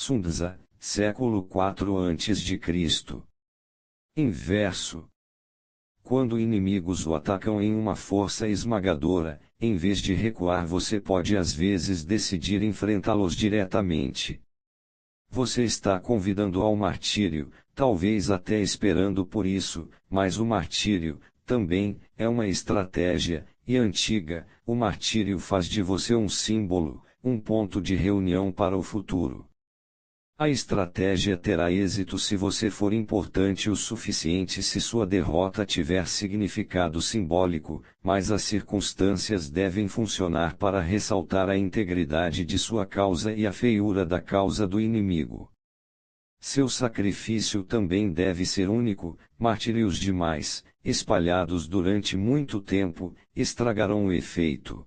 Sunza, século IV a.C. Inverso. Quando inimigos o atacam em uma força esmagadora, em vez de recuar você pode às vezes decidir enfrentá-los diretamente. Você está convidando ao martírio, talvez até esperando por isso, mas o martírio, também, é uma estratégia, e antiga. O martírio faz de você um símbolo, um ponto de reunião para o futuro. A estratégia terá êxito se você for importante o suficiente se sua derrota tiver significado simbólico, mas as circunstâncias devem funcionar para ressaltar a integridade de sua causa e a feiura da causa do inimigo. Seu sacrifício também deve ser único. Martírios demais, espalhados durante muito tempo, estragarão o efeito.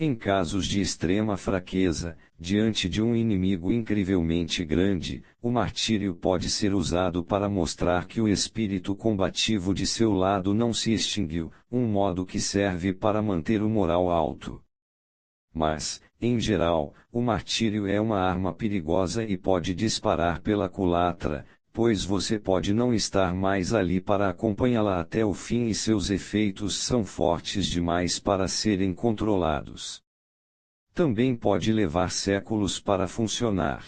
Em casos de extrema fraqueza, diante de um inimigo incrivelmente grande, o martírio pode ser usado para mostrar que o espírito combativo de seu lado não se extinguiu, um modo que serve para manter o moral alto. Mas, em geral, o martírio é uma arma perigosa e pode disparar pela culatra, pois você pode não estar mais ali para acompanhá-la até o fim e seus efeitos são fortes demais para serem controlados. Também pode levar séculos para funcionar.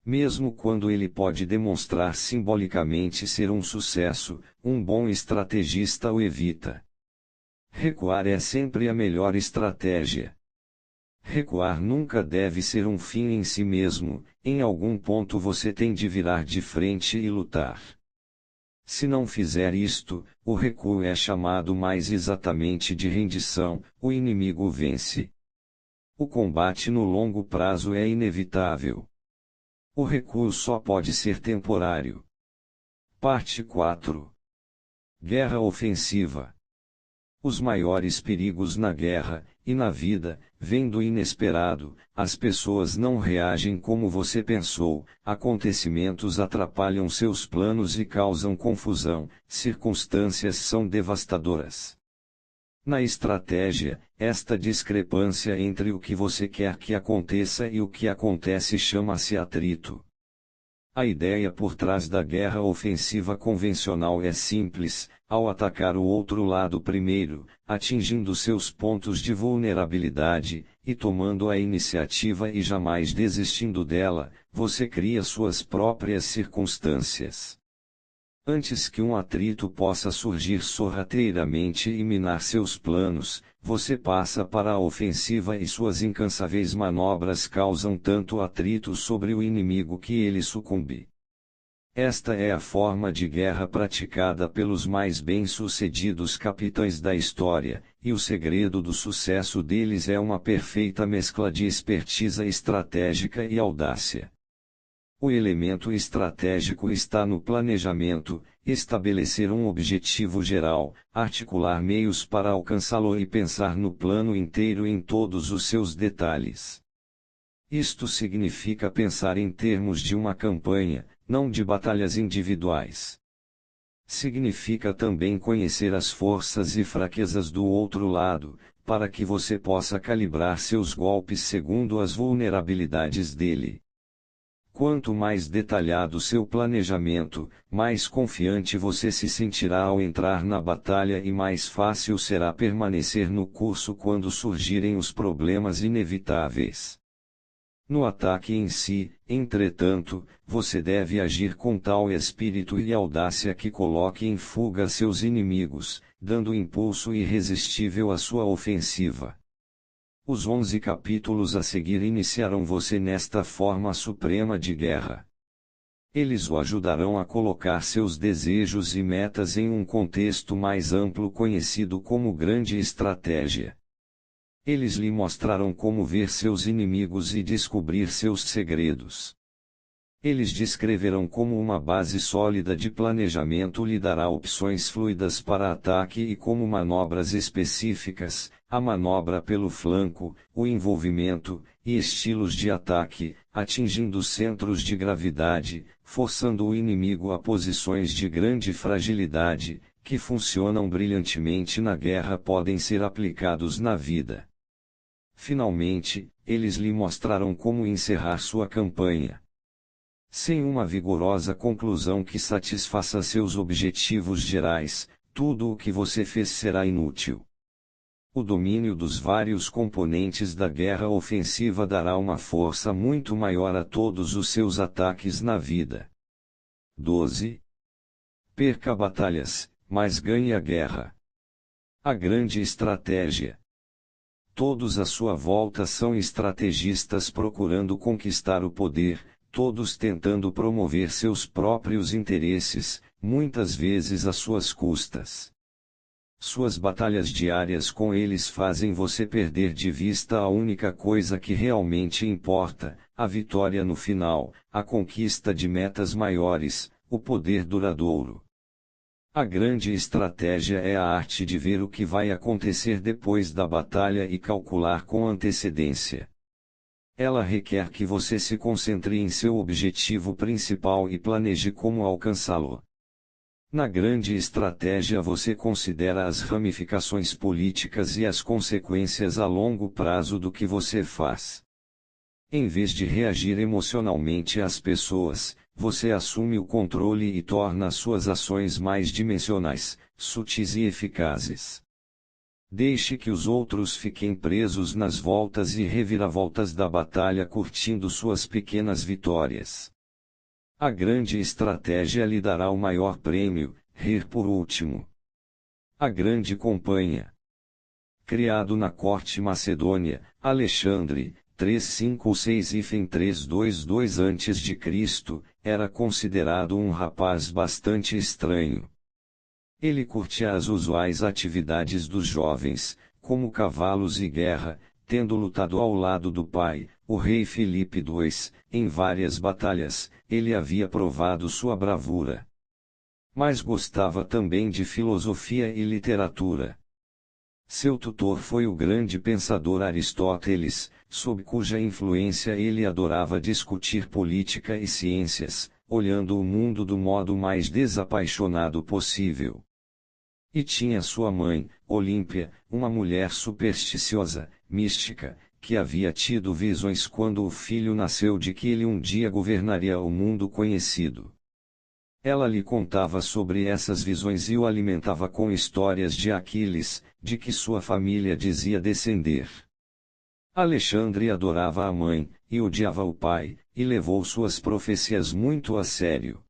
Mesmo quando ele pode demonstrar simbolicamente ser um sucesso, um bom estrategista o evita. Recuar é sempre a melhor estratégia. Recuar nunca deve ser um fim em si mesmo, em algum ponto você tem de virar de frente e lutar. Se não fizer isto, o recuo é chamado mais exatamente de rendição, o inimigo vence. O combate no longo prazo é inevitável. O recuo só pode ser temporário. Parte 4. Guerra ofensiva. Os maiores perigos na guerra, e na vida, vêm do inesperado. As pessoas não reagem como você pensou, acontecimentos atrapalham seus planos e causam confusão, circunstâncias são devastadoras. Na estratégia, esta discrepância entre o que você quer que aconteça e o que acontece chama-se atrito. A ideia por trás da guerra ofensiva convencional é simples: ao atacar o outro lado primeiro, atingindo seus pontos de vulnerabilidade, e tomando a iniciativa e jamais desistindo dela, você cria suas próprias circunstâncias. Antes que um atrito possa surgir sorrateiramente e minar seus planos, você passa para a ofensiva e suas incansáveis manobras causam tanto atrito sobre o inimigo que ele sucumbe. Esta é a forma de guerra praticada pelos mais bem-sucedidos capitães da história, e o segredo do sucesso deles é uma perfeita mescla de expertise estratégica e audácia. O elemento estratégico está no planejamento, estabelecer um objetivo geral, articular meios para alcançá-lo e pensar no plano inteiro em todos os seus detalhes. Isto significa pensar em termos de uma campanha, não de batalhas individuais. Significa também conhecer as forças e fraquezas do outro lado, para que você possa calibrar seus golpes segundo as vulnerabilidades dele. Quanto mais detalhado seu planejamento, mais confiante você se sentirá ao entrar na batalha e mais fácil será permanecer no curso quando surgirem os problemas inevitáveis. No ataque em si, entretanto, você deve agir com tal espírito e audácia que coloque em fuga seus inimigos, dando impulso irresistível à sua ofensiva. Os 11 capítulos a seguir iniciarão você nesta forma suprema de guerra. Eles o ajudarão a colocar seus desejos e metas em um contexto mais amplo conhecido como grande estratégia. Eles lhe mostrarão como ver seus inimigos e descobrir seus segredos. Eles descreverão como uma base sólida de planejamento lhe dará opções fluidas para ataque e como manobras específicas, a manobra pelo flanco, o envolvimento, e estilos de ataque, atingindo centros de gravidade, forçando o inimigo a posições de grande fragilidade, que funcionam brilhantemente na guerra podem ser aplicados na vida. Finalmente, eles lhe mostraram como encerrar sua campanha. Sem uma vigorosa conclusão que satisfaça seus objetivos gerais, tudo o que você fez será inútil. O domínio dos vários componentes da guerra ofensiva dará uma força muito maior a todos os seus ataques na vida. 12. Perca batalhas, mas ganhe a guerra. A grande estratégia. Todos à sua volta são estrategistas procurando conquistar o poder, todos tentando promover seus próprios interesses, muitas vezes às suas custas. Suas batalhas diárias com eles fazem você perder de vista a única coisa que realmente importa, a vitória no final, a conquista de metas maiores, o poder duradouro. A grande estratégia é a arte de ver o que vai acontecer depois da batalha e calcular com antecedência. Ela requer que você se concentre em seu objetivo principal e planeje como alcançá-lo. Na grande estratégia você considera as ramificações políticas e as consequências a longo prazo do que você faz. Em vez de reagir emocionalmente às pessoas, você assume o controle e torna suas ações mais dimensionais, sutis e eficazes. Deixe que os outros fiquem presos nas voltas e reviravoltas da batalha curtindo suas pequenas vitórias. A grande estratégia lhe dará o maior prêmio, rir por último. A grande companhia. Criado na corte macedônia, Alexandre, 356-322 a.C., era considerado um rapaz bastante estranho. Ele curtia as usuais atividades dos jovens, como cavalos e guerra, tendo lutado ao lado do pai, o rei Filipe II, em várias batalhas, ele havia provado sua bravura. Mas gostava também de filosofia e literatura. Seu tutor foi o grande pensador Aristóteles, sob cuja influência ele adorava discutir política e ciências, olhando o mundo do modo mais desapaixonado possível. E tinha sua mãe, Olímpia, uma mulher supersticiosa, mística, que havia tido visões quando o filho nasceu de que ele um dia governaria o mundo conhecido. Ela lhe contava sobre essas visões e o alimentava com histórias de Aquiles, de que sua família dizia descender. Alexandre adorava a mãe, e odiava o pai, e levou suas profecias muito a sério.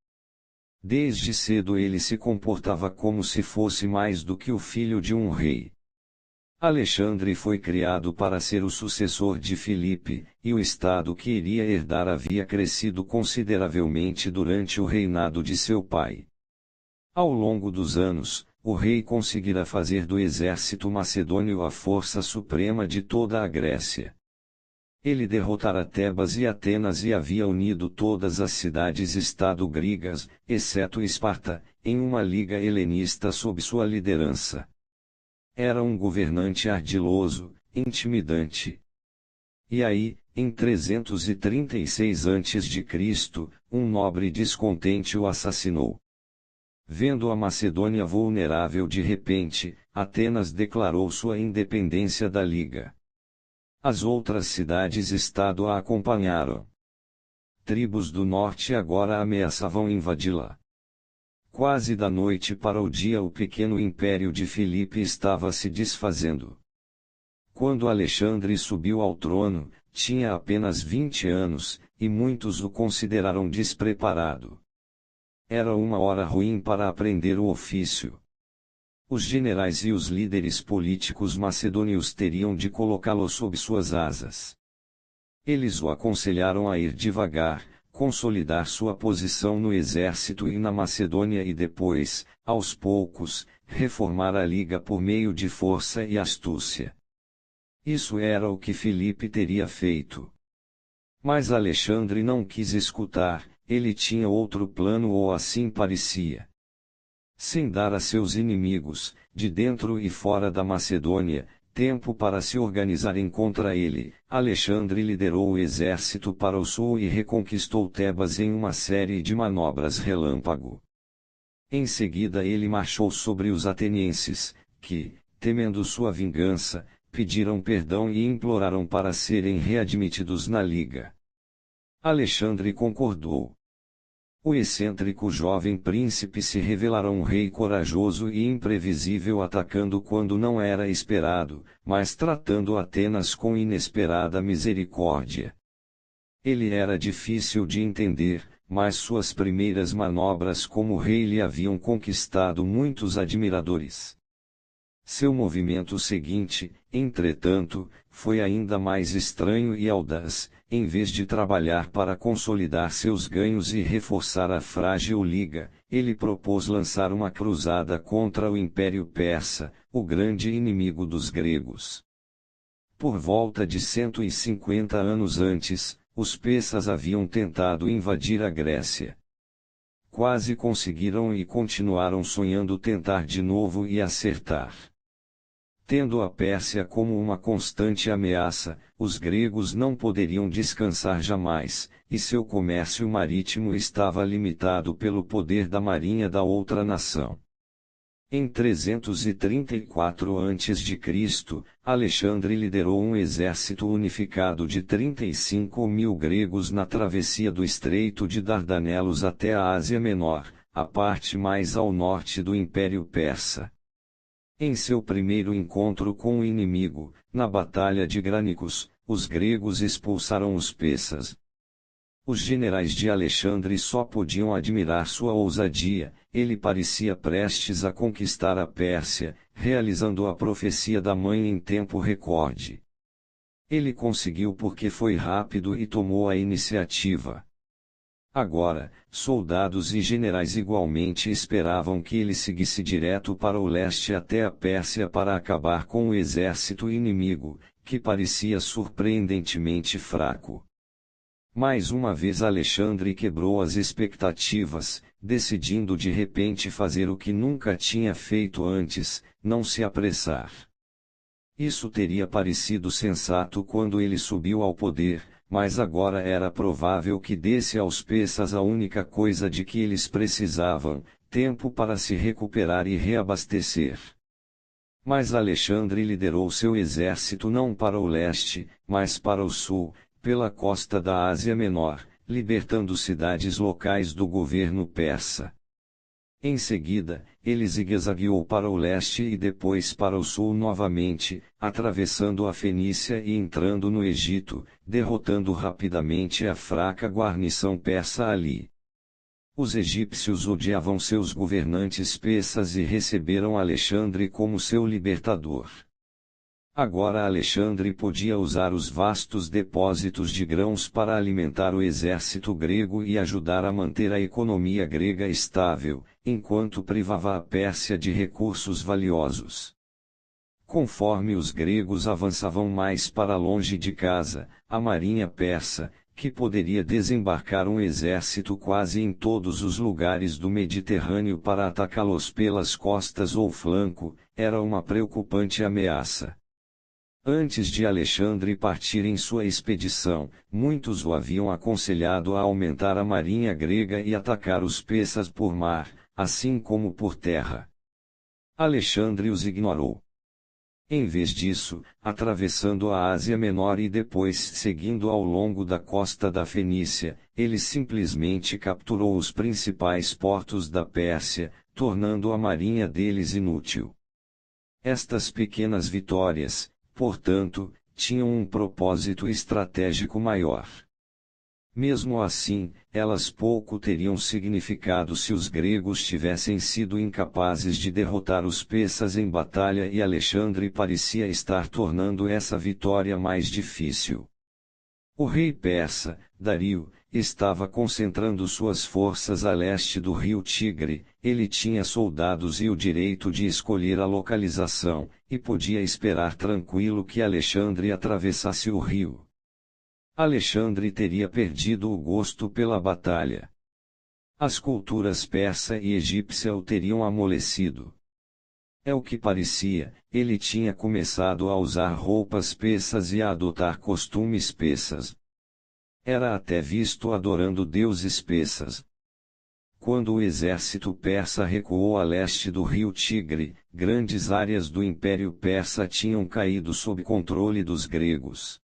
Desde cedo ele se comportava como se fosse mais do que o filho de um rei. Alexandre foi criado para ser o sucessor de Filipe, e o estado que iria herdar havia crescido consideravelmente durante o reinado de seu pai. Ao longo dos anos, o rei conseguira fazer do exército macedônio a força suprema de toda a Grécia. Ele derrotara Tebas e Atenas e havia unido todas as cidades-estado gregas, exceto Esparta, em uma liga helenista sob sua liderança. Era um governante ardiloso, intimidante. E aí, em 336 a.C., um nobre descontente o assassinou. Vendo a Macedônia vulnerável de repente, Atenas declarou sua independência da liga. As outras cidades-estado a acompanharam. Tribos do norte agora ameaçavam invadi-la. Quase da noite para o dia o pequeno império de Filipe estava se desfazendo. Quando Alexandre subiu ao trono, tinha apenas 20 anos, e muitos o consideraram despreparado. Era uma hora ruim para aprender o ofício. Os generais e os líderes políticos macedônios teriam de colocá-lo sob suas asas. Eles o aconselharam a ir devagar, consolidar sua posição no exército e na Macedônia e depois, aos poucos, reformar a liga por meio de força e astúcia. Isso era o que Filipe teria feito. Mas Alexandre não quis escutar, ele tinha outro plano ou assim parecia. Sem dar a seus inimigos, de dentro e fora da Macedônia, tempo para se organizarem contra ele, Alexandre liderou o exército para o sul e reconquistou Tebas em uma série de manobras relâmpago. Em seguida ele marchou sobre os atenienses, que, temendo sua vingança, pediram perdão e imploraram para serem readmitidos na liga. Alexandre concordou. O excêntrico jovem príncipe se revelara um rei corajoso e imprevisível, atacando quando não era esperado, mas tratando Atenas com inesperada misericórdia. Ele era difícil de entender, mas suas primeiras manobras como rei lhe haviam conquistado muitos admiradores. Seu movimento seguinte, entretanto, foi ainda mais estranho e audaz. Em vez de trabalhar para consolidar seus ganhos e reforçar a frágil liga, ele propôs lançar uma cruzada contra o Império Persa, o grande inimigo dos gregos. Por volta de 150 anos antes, os persas haviam tentado invadir a Grécia. Quase conseguiram e continuaram sonhando tentar de novo e acertar. Tendo a Pérsia como uma constante ameaça, os gregos não poderiam descansar jamais, e seu comércio marítimo estava limitado pelo poder da marinha da outra nação. Em 334 a.C., Alexandre liderou um exército unificado de 35.000 gregos na travessia do Estreito de Dardanelos até a Ásia Menor, a parte mais ao norte do Império Persa. Em seu primeiro encontro com o inimigo, na Batalha de Granicus, os gregos expulsaram os persas. Os generais de Alexandre só podiam admirar sua ousadia. Ele parecia prestes a conquistar a Pérsia, realizando a profecia da mãe em tempo recorde. Ele conseguiu porque foi rápido e tomou a iniciativa. Agora, soldados e generais igualmente esperavam que ele seguisse direto para o leste até a Pérsia para acabar com o exército inimigo, que parecia surpreendentemente fraco. Mais uma vez Alexandre quebrou as expectativas, decidindo de repente fazer o que nunca tinha feito antes, não se apressar. Isso teria parecido sensato quando ele subiu ao poder, mas agora era provável que desse aos persas a única coisa de que eles precisavam, tempo para se recuperar e reabastecer. Mas Alexandre liderou seu exército não para o leste, mas para o sul, pela costa da Ásia Menor, libertando cidades locais do governo persa. Em seguida, ele zigue-zagueou para o leste e depois para o sul novamente, atravessando a Fenícia e entrando no Egito, derrotando rapidamente a fraca guarnição persa ali. Os egípcios odiavam seus governantes persas e receberam Alexandre como seu libertador. Agora Alexandre podia usar os vastos depósitos de grãos para alimentar o exército grego e ajudar a manter a economia grega estável, enquanto privava a Pérsia de recursos valiosos. Conforme os gregos avançavam mais para longe de casa, a marinha persa, que poderia desembarcar um exército quase em todos os lugares do Mediterrâneo para atacá-los pelas costas ou flanco, era uma preocupante ameaça. Antes de Alexandre partir em sua expedição, muitos o haviam aconselhado a aumentar a marinha grega e atacar os persas por mar, assim como por terra. Alexandre os ignorou. Em vez disso, atravessando a Ásia Menor e depois seguindo ao longo da costa da Fenícia, ele simplesmente capturou os principais portos da Pérsia, tornando a marinha deles inútil. Estas pequenas vitórias, portanto, tinham um propósito estratégico maior. Mesmo assim, elas pouco teriam significado se os gregos tivessem sido incapazes de derrotar os persas em batalha e Alexandre parecia estar tornando essa vitória mais difícil. O rei persa, Dario, estava concentrando suas forças a leste do rio Tigre. Ele tinha soldados e o direito de escolher a localização, e podia esperar tranquilo que Alexandre atravessasse o rio. Alexandre teria perdido o gosto pela batalha. As culturas persa e egípcia o teriam amolecido. É o que parecia, ele tinha começado a usar roupas persas e a adotar costumes persas. Era até visto adorando deuses persas. quando o exército persa recuou a leste do rio Tigre, grandes áreas do Império Persa tinham caído sob controle dos gregos.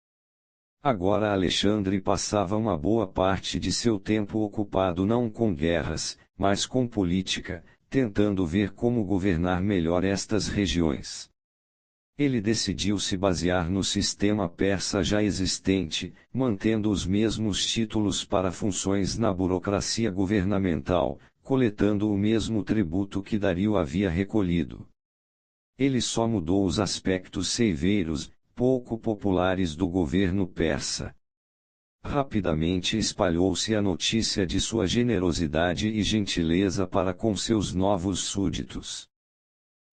Agora Alexandre passava uma boa parte de seu tempo ocupado não com guerras, mas com política, tentando ver como governar melhor estas regiões. Ele decidiu se basear no sistema persa já existente, mantendo os mesmos títulos para funções na burocracia governamental, coletando o mesmo tributo que Dario havia recolhido. Ele só mudou os aspectos severos, pouco populares do governo persa. Rapidamente espalhou-se a notícia de sua generosidade e gentileza para com seus novos súditos.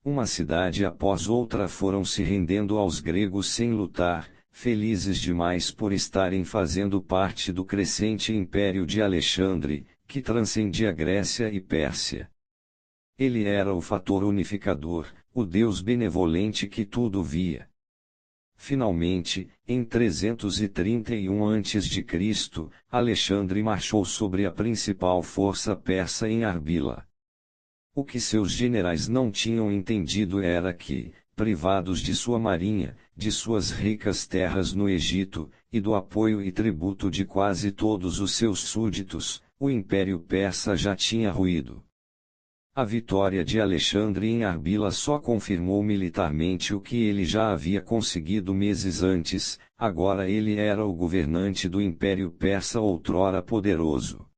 Uma cidade após outra foram se rendendo aos gregos sem lutar, felizes demais por estarem fazendo parte do crescente império de Alexandre, que transcendia Grécia e Pérsia. Ele era o fator unificador, o Deus benevolente que tudo via. Finalmente, em 331 a.C., Alexandre marchou sobre a principal força persa em Arbila. O que seus generais não tinham entendido era que, privados de sua marinha, de suas ricas terras no Egito, e do apoio e tributo de quase todos os seus súditos, o Império Persa já tinha ruído. A vitória de Alexandre em Arbila só confirmou militarmente o que ele já havia conseguido meses antes, agora ele era o governante do Império Persa outrora poderoso.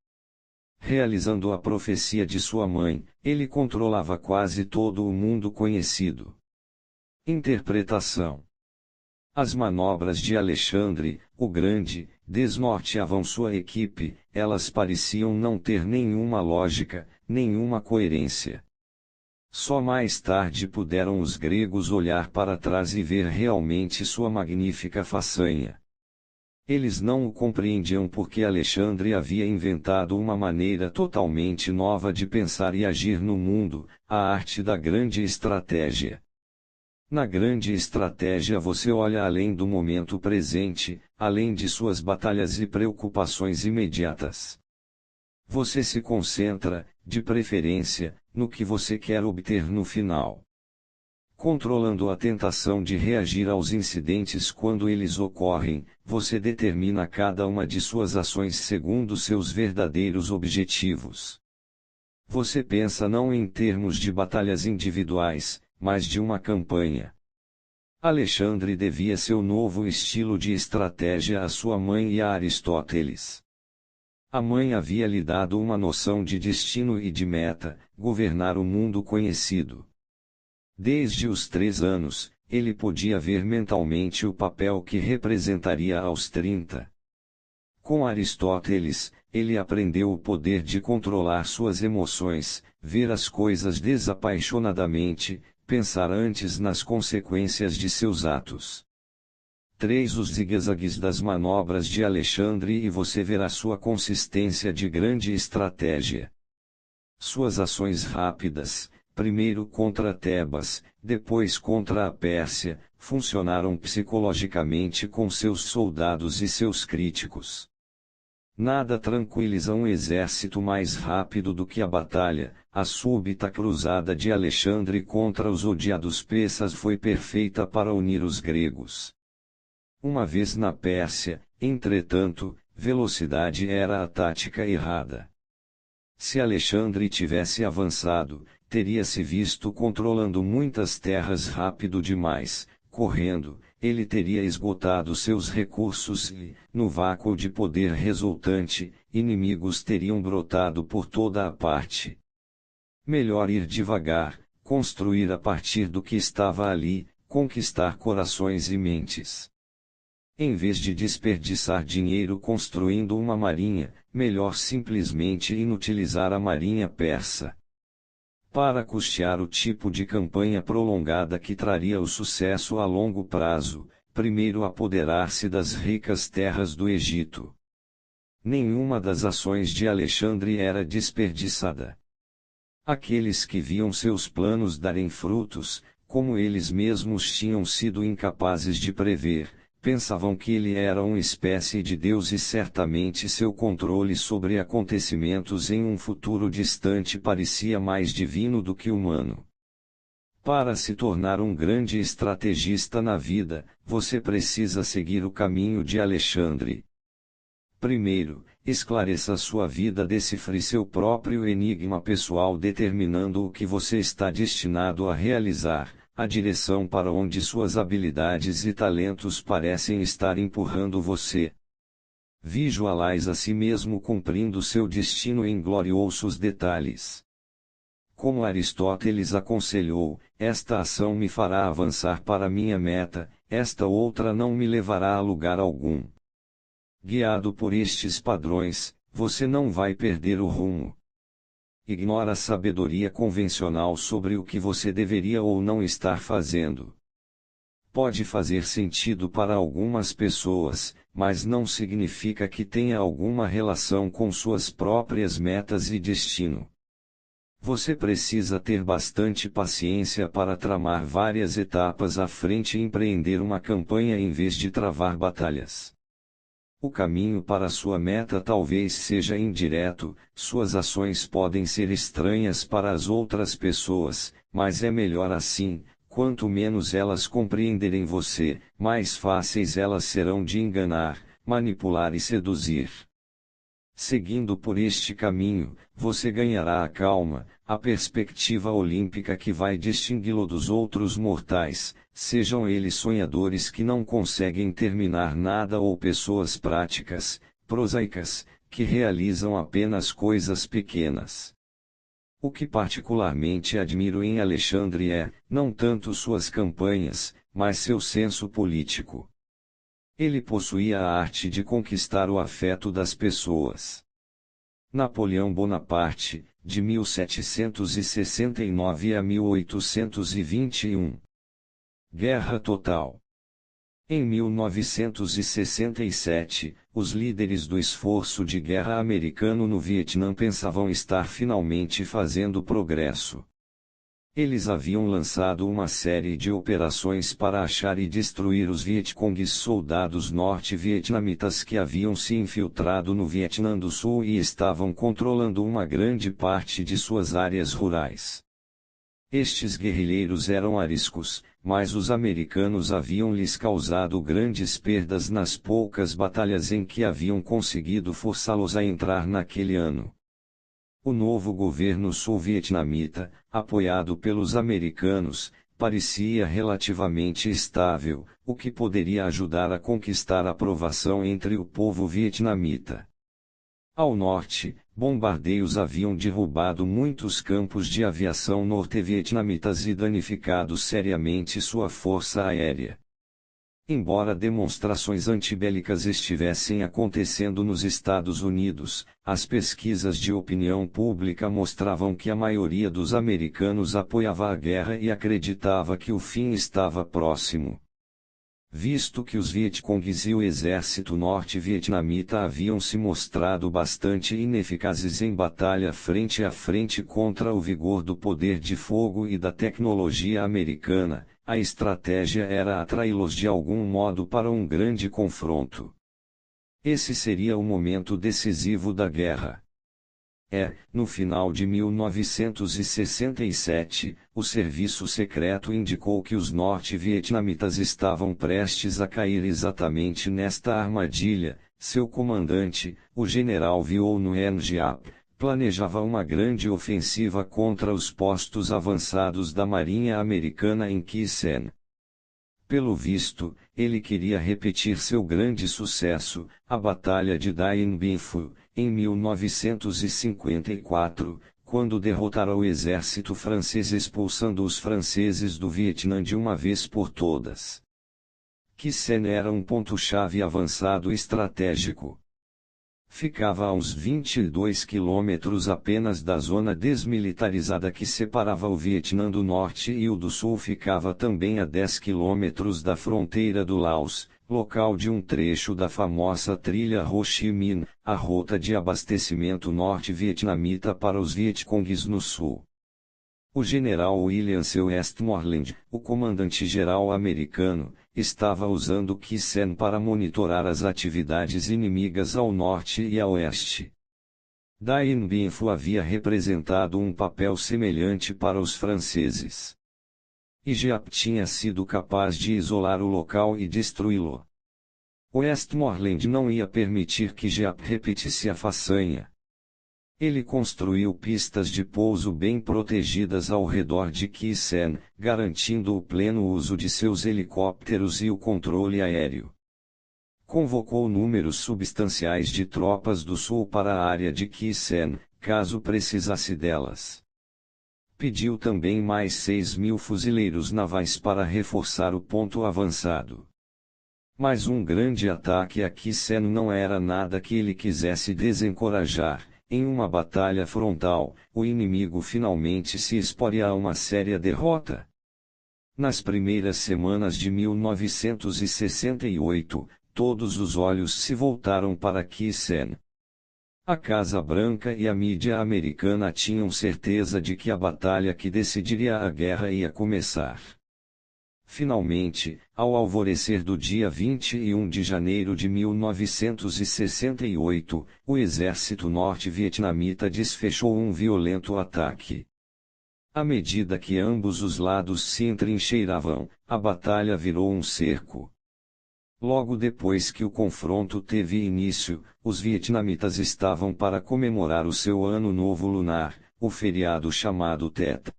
Realizando a profecia de sua mãe, ele controlava quase todo o mundo conhecido. Interpretação: as manobras de Alexandre, o Grande, desnorteavam sua equipe, elas pareciam não ter nenhuma lógica, nenhuma coerência. Só mais tarde puderam os gregos olhar para trás e ver realmente sua magnífica façanha. Eles não o compreendiam porque Alexandre havia inventado uma maneira totalmente nova de pensar e agir no mundo, a arte da grande estratégia. Na grande estratégia você olha além do momento presente, além de suas batalhas e preocupações imediatas. Você se concentra, de preferência, no que você quer obter no final. Controlando a tentação de reagir aos incidentes quando eles ocorrem, você determina cada uma de suas ações segundo seus verdadeiros objetivos. Você pensa não em termos de batalhas individuais, mas de uma campanha. Alexandre devia seu novo estilo de estratégia à sua mãe e a Aristóteles. A mãe havia lhe dado uma noção de destino e de meta, governar o mundo conhecido. Desde os 3 anos, ele podia ver mentalmente o papel que representaria aos 30. Com Aristóteles, ele aprendeu o poder de controlar suas emoções, ver as coisas desapaixonadamente, pensar antes nas consequências de seus atos. 3 Os zigue-zagues das manobras de Alexandre e você verá sua consistência de grande estratégia. Suas ações rápidas, primeiro contra Tebas, depois contra a Pérsia, funcionaram psicologicamente com seus soldados e seus críticos. Nada tranquiliza um exército mais rápido do que a batalha. A súbita cruzada de Alexandre contra os odiados persas foi perfeita para unir os gregos. Uma vez na Pérsia, entretanto, velocidade era a tática errada. Se Alexandre tivesse avançado, teria-se visto controlando muitas terras rápido demais, correndo, ele teria esgotado seus recursos e, no vácuo de poder resultante, inimigos teriam brotado por toda a parte. Melhor ir devagar, construir a partir do que estava ali, conquistar corações e mentes. Em vez de desperdiçar dinheiro construindo uma marinha, melhor simplesmente inutilizar a marinha persa. Para custear o tipo de campanha prolongada que traria o sucesso a longo prazo, primeiro apoderar-se das ricas terras do Egito. Nenhuma das ações de Alexandre era desperdiçada. Aqueles que viam seus planos darem frutos, como eles mesmos tinham sido incapazes de prever, pensavam que ele era uma espécie de Deus e certamente seu controle sobre acontecimentos em um futuro distante parecia mais divino do que humano. Para se tornar um grande estrategista na vida, você precisa seguir o caminho de Alexandre. Primeiro, esclareça sua vida, decifre seu próprio enigma pessoal determinando o que você está destinado a realizar, a direção para onde suas habilidades e talentos parecem estar empurrando você. Visualize a si mesmo cumprindo seu destino em gloriosos detalhes. Como Aristóteles aconselhou, esta ação me fará avançar para minha meta, esta outra não me levará a lugar algum. Guiado por estes padrões, você não vai perder o rumo. Ignora a sabedoria convencional sobre o que você deveria ou não estar fazendo. Pode fazer sentido para algumas pessoas, mas não significa que tenha alguma relação com suas próprias metas e destino. Você precisa ter bastante paciência para tramar várias etapas à frente e empreender uma campanha em vez de travar batalhas. O caminho para sua meta talvez seja indireto, suas ações podem ser estranhas para as outras pessoas, mas é melhor assim, quanto menos elas compreenderem você, mais fáceis elas serão de enganar, manipular e seduzir. Seguindo por este caminho, você ganhará a calma, a perspectiva olímpica que vai distingui-lo dos outros mortais, sejam eles sonhadores que não conseguem terminar nada ou pessoas práticas, prosaicas, que realizam apenas coisas pequenas. O que particularmente admiro em Alexandre é, não tanto suas campanhas, mas seu senso político. Ele possuía a arte de conquistar o afeto das pessoas. Napoleão Bonaparte, de 1769 a 1821. Guerra total. Em 1967, os líderes do esforço de guerra americano no Vietnã pensavam estar finalmente fazendo progresso. Eles haviam lançado uma série de operações para achar e destruir os Vietcongues, soldados norte-vietnamitas que haviam se infiltrado no Vietnã do Sul e estavam controlando uma grande parte de suas áreas rurais. Estes guerrilheiros eram ariscos, mas os americanos haviam lhes causado grandes perdas nas poucas batalhas em que haviam conseguido forçá-los a entrar naquele ano. O novo governo sul-vietnamita, apoiado pelos americanos, parecia relativamente estável, o que poderia ajudar a conquistar aprovação entre o povo vietnamita. Ao norte, bombardeios haviam derrubado muitos campos de aviação norte-vietnamitas e danificado seriamente sua força aérea. Embora demonstrações antibélicas estivessem acontecendo nos Estados Unidos, as pesquisas de opinião pública mostravam que a maioria dos americanos apoiava a guerra e acreditava que o fim estava próximo. Visto que os Vietcongues e o exército norte-vietnamita haviam se mostrado bastante ineficazes em batalha frente a frente contra o vigor do poder de fogo e da tecnologia americana, a estratégia era atraí-los de algum modo para um grande confronto. Esse seria o momento decisivo da guerra. No final de 1967, o serviço secreto indicou que os norte-vietnamitas estavam prestes a cair exatamente nesta armadilha. Seu comandante, o general Viau Nguyen Giap, planejava uma grande ofensiva contra os postos avançados da Marinha Americana em Khe Sanh. Pelo visto, ele queria repetir seu grande sucesso, a Batalha de Dien Bien Phu, em 1954, quando derrotara o exército francês expulsando os franceses do Vietnã de uma vez por todas. Khe Sanh era um ponto-chave avançado estratégico. Ficava a uns 22 quilômetros apenas da zona desmilitarizada que separava o Vietnã do Norte e o do Sul ficava também a 10 quilômetros da fronteira do Laos, local de um trecho da famosa trilha Ho Chi Minh, a rota de abastecimento norte-vietnamita para os Vietcongues no Sul. O general William C. Westmoreland, o comandante-geral americano, estava usando Kissel para monitorar as atividades inimigas ao norte e a oeste. Dien Bien Phu havia representado um papel semelhante para os franceses. E Giap tinha sido capaz de isolar o local e destruí-lo. Westmoreland não ia permitir que Giap repetisse a façanha. Ele construiu pistas de pouso bem protegidas ao redor de Kissel, garantindo o pleno uso de seus helicópteros e o controle aéreo. Convocou números substanciais de tropas do sul para a área de Kissel, caso precisasse delas. Pediu também mais 6.000 fuzileiros navais para reforçar o ponto avançado. Mas um grande ataque a Kissel não era nada que ele quisesse desencorajar. Em uma batalha frontal, o inimigo finalmente se exporia a uma séria derrota. Nas primeiras semanas de 1968, todos os olhos se voltaram para Kissel. A Casa Branca e a mídia americana tinham certeza de que a batalha que decidiria a guerra ia começar. Finalmente, ao alvorecer do dia 21 de janeiro de 1968, o exército norte-vietnamita desfechou um violento ataque. À medida que ambos os lados se entrincheiravam, a batalha virou um cerco. Logo depois que o confronto teve início, os vietnamitas estavam para comemorar o seu Ano Novo Lunar, o feriado chamado Tet.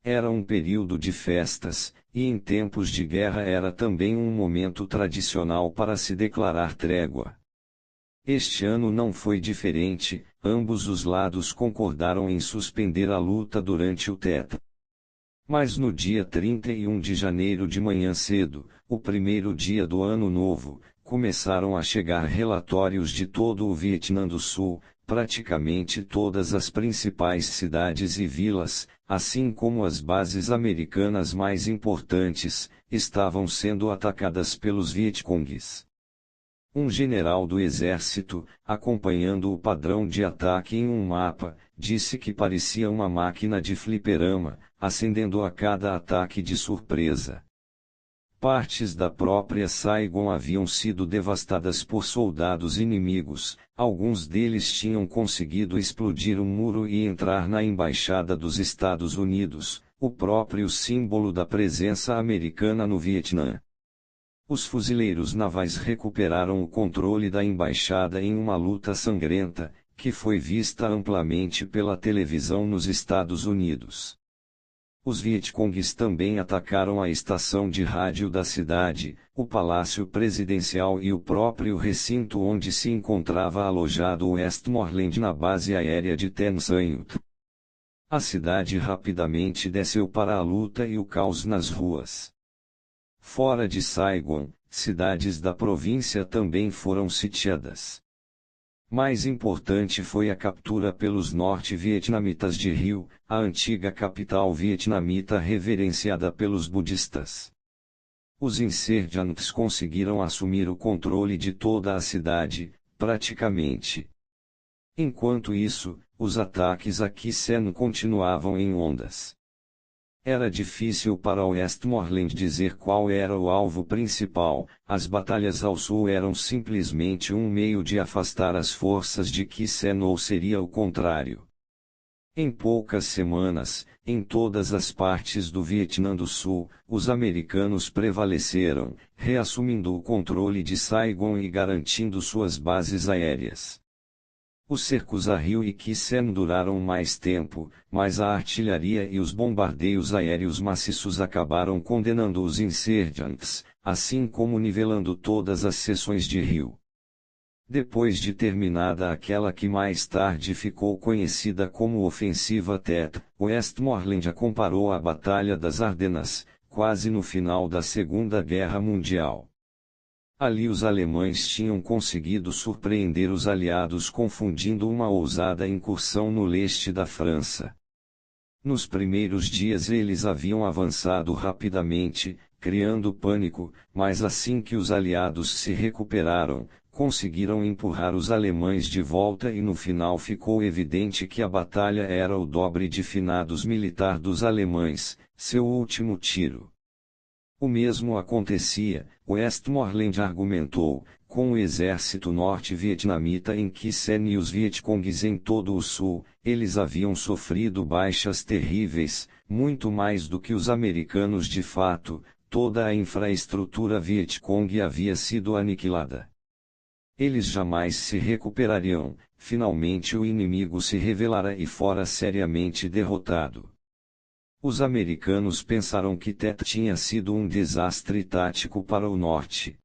Era um período de festas, e em tempos de guerra era também um momento tradicional para se declarar trégua. Este ano não foi diferente, ambos os lados concordaram em suspender a luta durante o Tet. Mas no dia 31 de janeiro de manhã cedo, o primeiro dia do Ano Novo, começaram a chegar relatórios de todo o Vietnã do Sul, praticamente todas as principais cidades e vilas, assim como as bases americanas mais importantes, estavam sendo atacadas pelos Vietcongues. Um general do exército, acompanhando o padrão de ataque em um mapa, disse que parecia uma máquina de fliperama, acendendo a cada ataque de surpresa. Partes da própria Saigon haviam sido devastadas por soldados inimigos, alguns deles tinham conseguido explodir um muro e entrar na Embaixada dos Estados Unidos, o próprio símbolo da presença americana no Vietnã. Os fuzileiros navais recuperaram o controle da embaixada em uma luta sangrenta, que foi vista amplamente pela televisão nos Estados Unidos. Os Vietcongues também atacaram a estação de rádio da cidade, o Palácio Presidencial e o próprio recinto onde se encontrava alojado Westmoreland na base aérea de Tan Son Nhut. A cidade rapidamente desceu para a luta e o caos nas ruas. Fora de Saigon, cidades da província também foram sitiadas. Mais importante foi a captura pelos norte-vietnamitas de Rio, a antiga capital vietnamita reverenciada pelos budistas. Os insurgentes conseguiram assumir o controle de toda a cidade, praticamente. Enquanto isso, os ataques a Kissel continuavam em ondas. Era difícil para Westmoreland dizer qual era o alvo principal, as batalhas ao sul eram simplesmente um meio de afastar as forças de Kissel ou seria o contrário. Em poucas semanas, em todas as partes do Vietnã do Sul, os americanos prevaleceram, reassumindo o controle de Saigon e garantindo suas bases aéreas. Os cercos a Rio e Kissel duraram mais tempo, mas a artilharia e os bombardeios aéreos maciços acabaram condenando os insurgentes, assim como nivelando todas as seções de Rio. Depois de terminada aquela que mais tarde ficou conhecida como Ofensiva Tet, Westmoreland a comparou à Batalha das Ardenas, quase no final da Segunda Guerra Mundial. Ali os alemães tinham conseguido surpreender os aliados confundindo uma ousada incursão no leste da França. Nos primeiros dias eles haviam avançado rapidamente, criando pânico, mas assim que os aliados se recuperaram, conseguiram empurrar os alemães de volta e no final ficou evidente que a batalha era o dobre de finados militar dos alemães, seu último tiro. O mesmo acontecia, Westmoreland argumentou, com o exército norte-vietnamita em Kien e os Vietcongues em todo o sul, eles haviam sofrido baixas terríveis, muito mais do que os americanos de fato, toda a infraestrutura Vietcong havia sido aniquilada. Eles jamais se recuperariam, finalmente o inimigo se revelara e fora seriamente derrotado. Os americanos pensaram que Tet tinha sido um desastre tático para o norte.